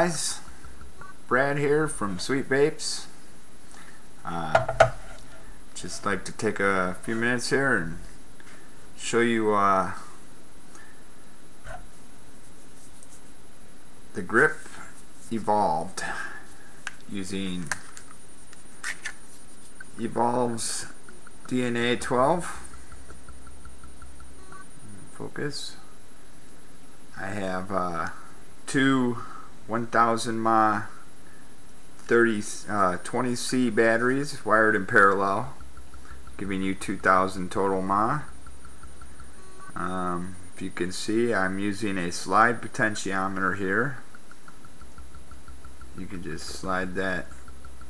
guys, Brad here from Sweet Vapes. Just like to take a few minutes here and show you the grip evolved using Evolve's DNA 12. Focus. I have two 1000 mAh 20C batteries wired in parallel, giving you 2000 total mAh. If you can see, I'm using a slide potentiometer here. You can just slide that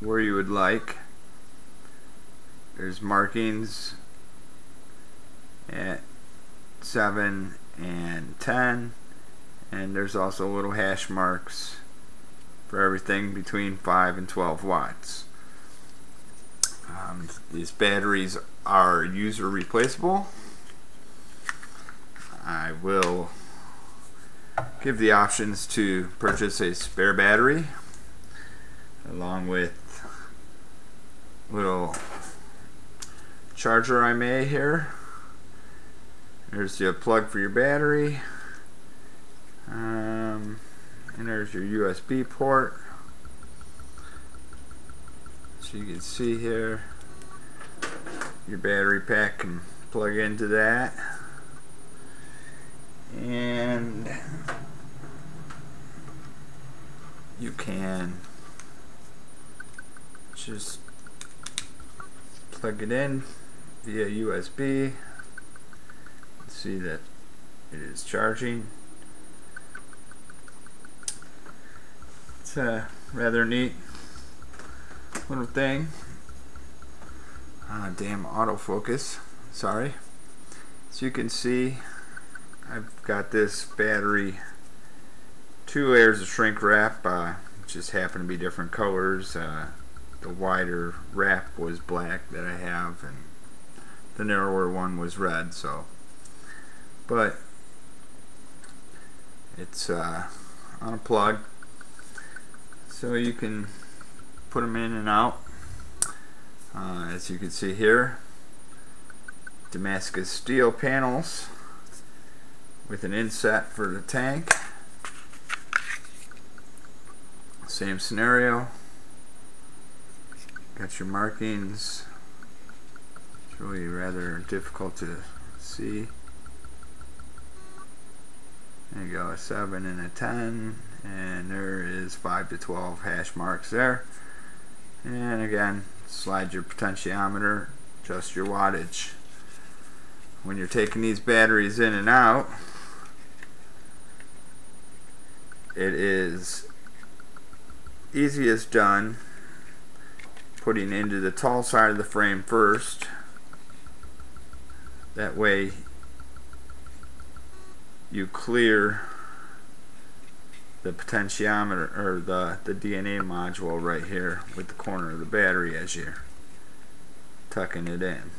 where you would like. There's markings at 7 and 10, and there's also little hash marks for everything between 5 and 12 watts. These batteries are user replaceable. I will give the options to purchase a spare battery along with little charger I made here. There's the plug for your battery, and there's your USB port. So you can see here, your battery pack can plug into that, and you can just plug it in via USB. See that it is charging. It's a rather neat little thing. Damn autofocus, sorry. So you can see I've got this battery, 2 layers of shrink wrap, just happen to be different colors. The wider wrap was black that I have, and the narrower one was red. But it's on a plug, so you can put them in and out. As you can see here, Damascus steel panels with an inset for the tank. Same scenario. Got your markings. It's really rather difficult to see. There you go, a 7 and a 10, and there is 5 to 12 hash marks there. And again, slide your potentiometer, adjust your wattage. When you're taking these batteries in and out, it is easiest done putting into the tall side of the frame first. That way you clear the potentiometer, or the DNA module right here with the corner of the battery as you're tucking it in.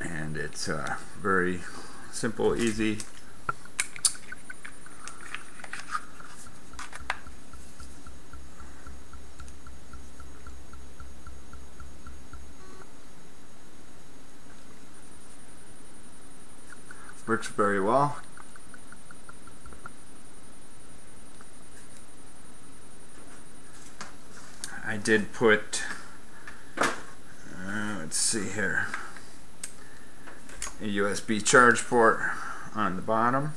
And it's very simple, easy. Works very well. I did put, let's see here, a USB charge port on the bottom,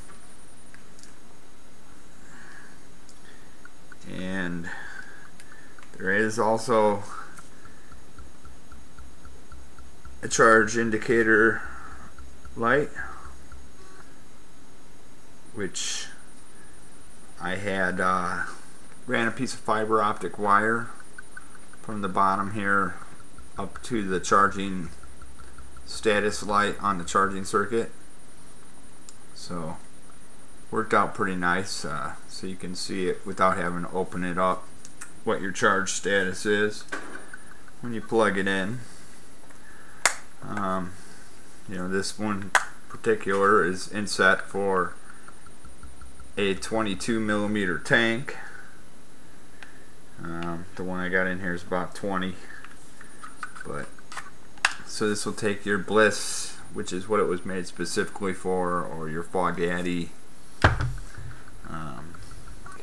and there is also a charge indicator light, which I had ran a piece of fiber optic wire from the bottom here up to the charging status light on the charging circuit. So worked out pretty nice, so you can see it without having to open it up what your charge status is when you plug it in. You know, this one particular is inset for a 22 millimeter tank. The one I got in here is about 20, but so this will take your Bliss, which is what it was made specifically for, or your Fog Daddy.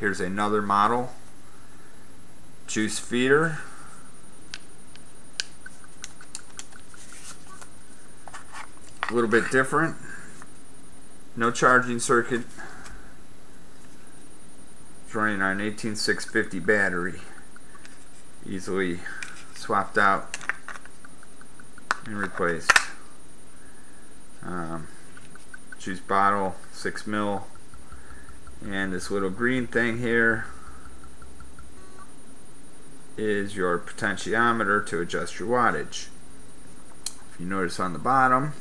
Here's another model, juice feeder. A little bit different. No charging circuit. It's running on an 18650 battery. Easily swapped out and replaced. Juice bottle, 6 mil. And this little green thing here is your potentiometer to adjust your wattage. If you notice on the bottom,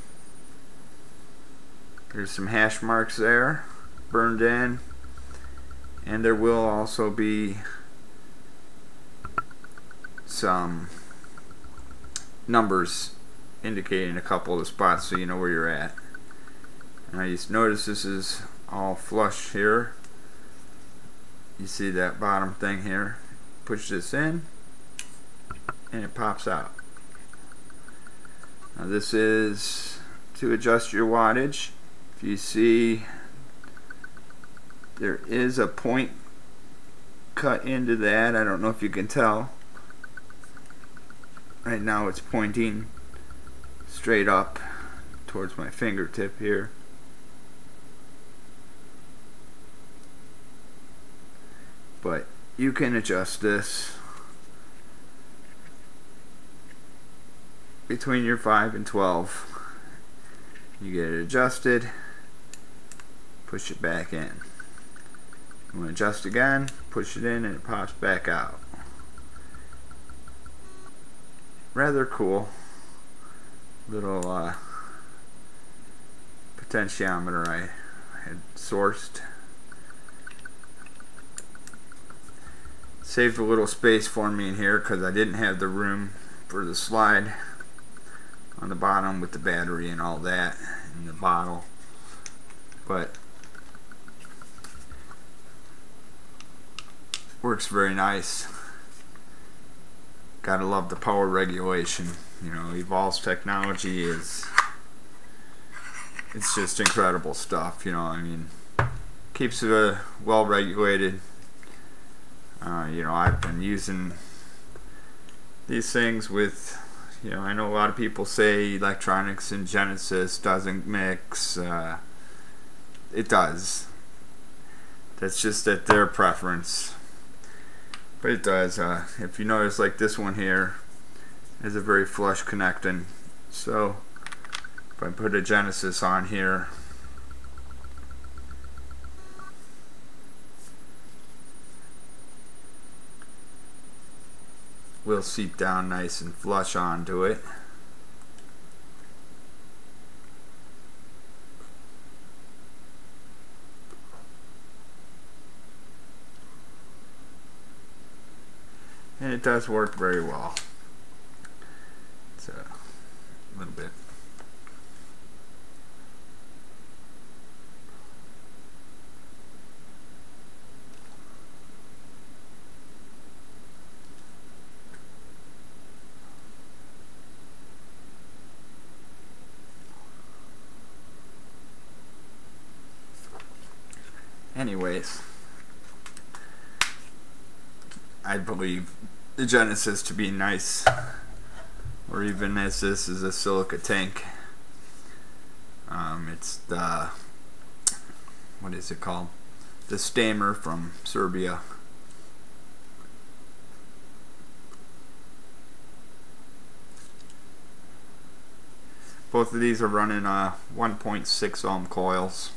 there's some hash marks there burned in, and there will also be some numbers indicating a couple of the spots so you know where you're at. Now you notice this is all flush here. You see that bottom thing here? Push this in and it pops out. Now this is to adjust your wattage. If you see, there is a point cut into that. I don't know if you can tell. Right now it's pointing straight up towards my fingertip here. But you can adjust this between your 5 and 12. You get it adjusted, push it back in. You want to adjust again, push it in, and it pops back out. Rather cool little potentiometer I had sourced. Saved a little space for me in here because I didn't have the room for the slide on the bottom with the battery and all that in the bottle, but works very nice. Gotta love the power regulation. You know, Evolve's technology it's just incredible stuff. You know, I mean, keeps it well regulated. You know, I've been using these things with, you know, I know a lot of people say electronics and Genesis doesn't mix. It does. That's just at their preference. But it does. If you notice, like this one here is a very flush connecting. So if I put a Genesis on here, will seep down nice and flush onto it. And it does work very well. It's a little bit. Anyways, I believe the Genesis to be nice, or even as this is a silica tank. It's the, what is it called? The Stammer from Serbia. Both of these are running 1.6 ohm coils,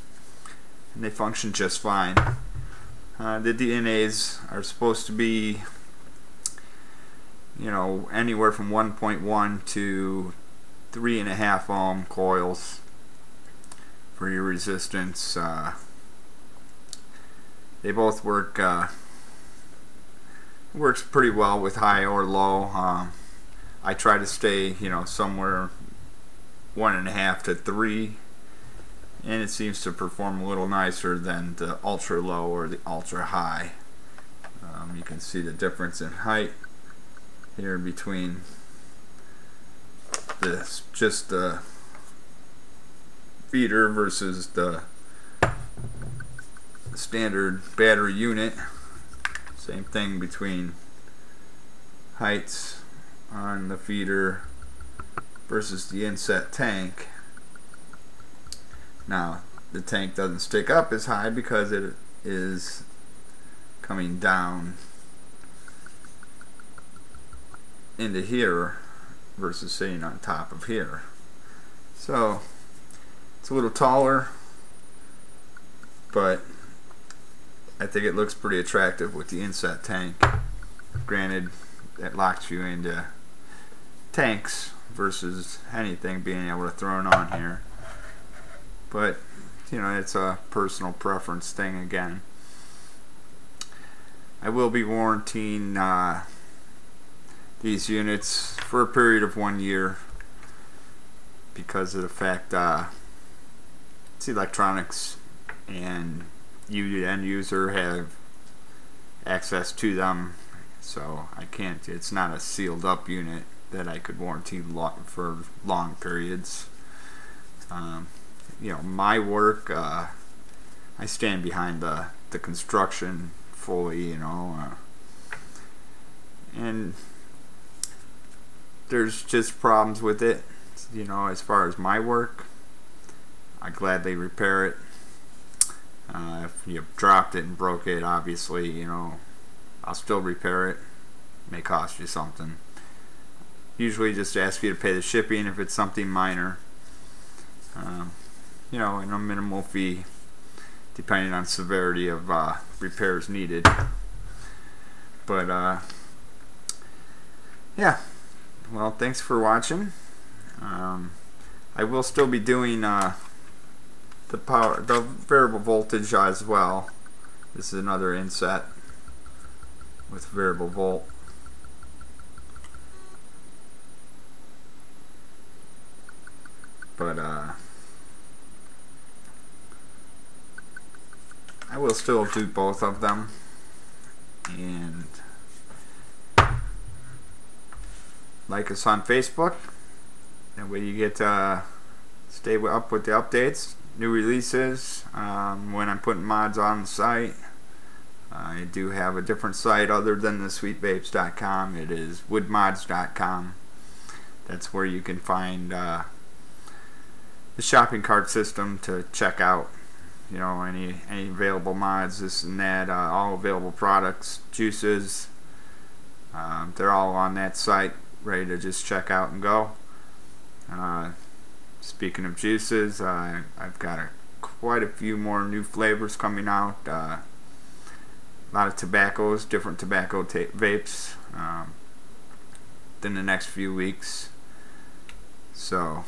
and they function just fine. The DNAs are supposed to be, you know, anywhere from 1.1 to 3.5 ohm coils for your resistance. They both work works pretty well with high or low. I try to stay, you know, somewhere 1.5 to 3 and it seems to perform a little nicer than the ultra low or the ultra high. You can see the difference in height here between this, just the feeder versus the standard battery unit. Same thing between heights on the feeder versus the inset tank. Now the tank doesn't stick up as high because it is coming down into here versus sitting on top of here. So it's a little taller, but I think it looks pretty attractive with the inset tank. Granted, that locks you into tanks versus anything being able to throw it on here. But, you know, it's a personal preference thing again. I will be warranting these units for a period of 1 year because of the fact it's electronics and you, the end user, have access to them, so I can't, it's not a sealed up unit that I could warranty for long periods. You know, my work, I stand behind the construction fully, you know, and there's just problems with it, you know. As far as my work, I gladly repair it. If you dropped it and broke it, obviously, you know, I'll still repair it. It may cost you something. Usually just ask you to pay the shipping if it's something minor, you know, and a minimal fee depending on severity of repairs needed. But yeah, well, thanks for watching. I will still be doing the variable voltage as well. This is another inset with variable volt. But I will still do both of them, and like us on Facebook. That way you get to stay up with the updates, new releases, when I'm putting mods on the site. I do have a different site other than the sweetvapes.com. It is woodmods.com. That's where you can find the shopping cart system to check out, you know, any available mods, this and that, all available products, juices. They're all on that site, ready to just check out and go. Speaking of juices, I've got quite a few more new flavors coming out. A lot of tobaccos, different tobacco vapes, in the next few weeks. So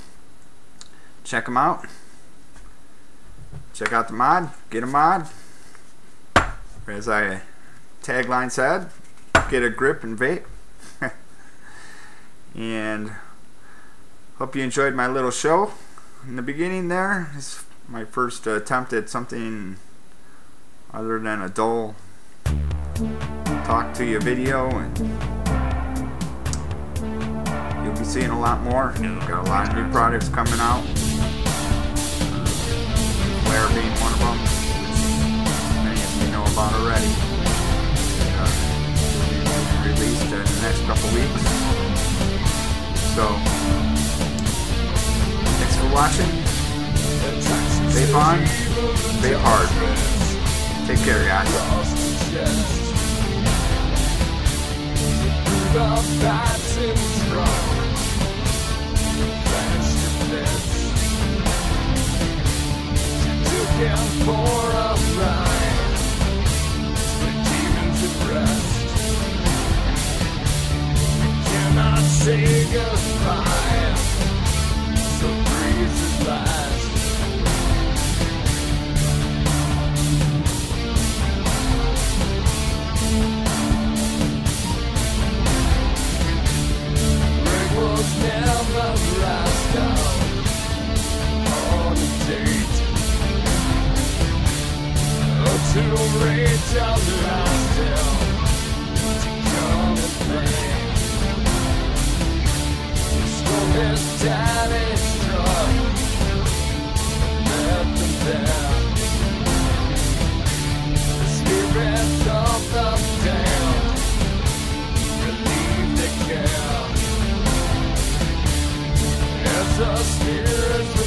check them out. Check out the mod. Get a mod. As I tagline said, get a grip and vape. And hope you enjoyed my little show in the beginning there. It's my first attempt at something other than a dull talk to you video, and you'll be seeing a lot more. Got a lot of new products coming out. Flare being one of them, which many of you know about already. Will be released in the next couple weeks. So, thanks for watching. Vape on, vape hard. Take care, guys. For a ride, the demons at rest. Cannot say goodbye, so breathe at last. Rick was never last out on a date. us here as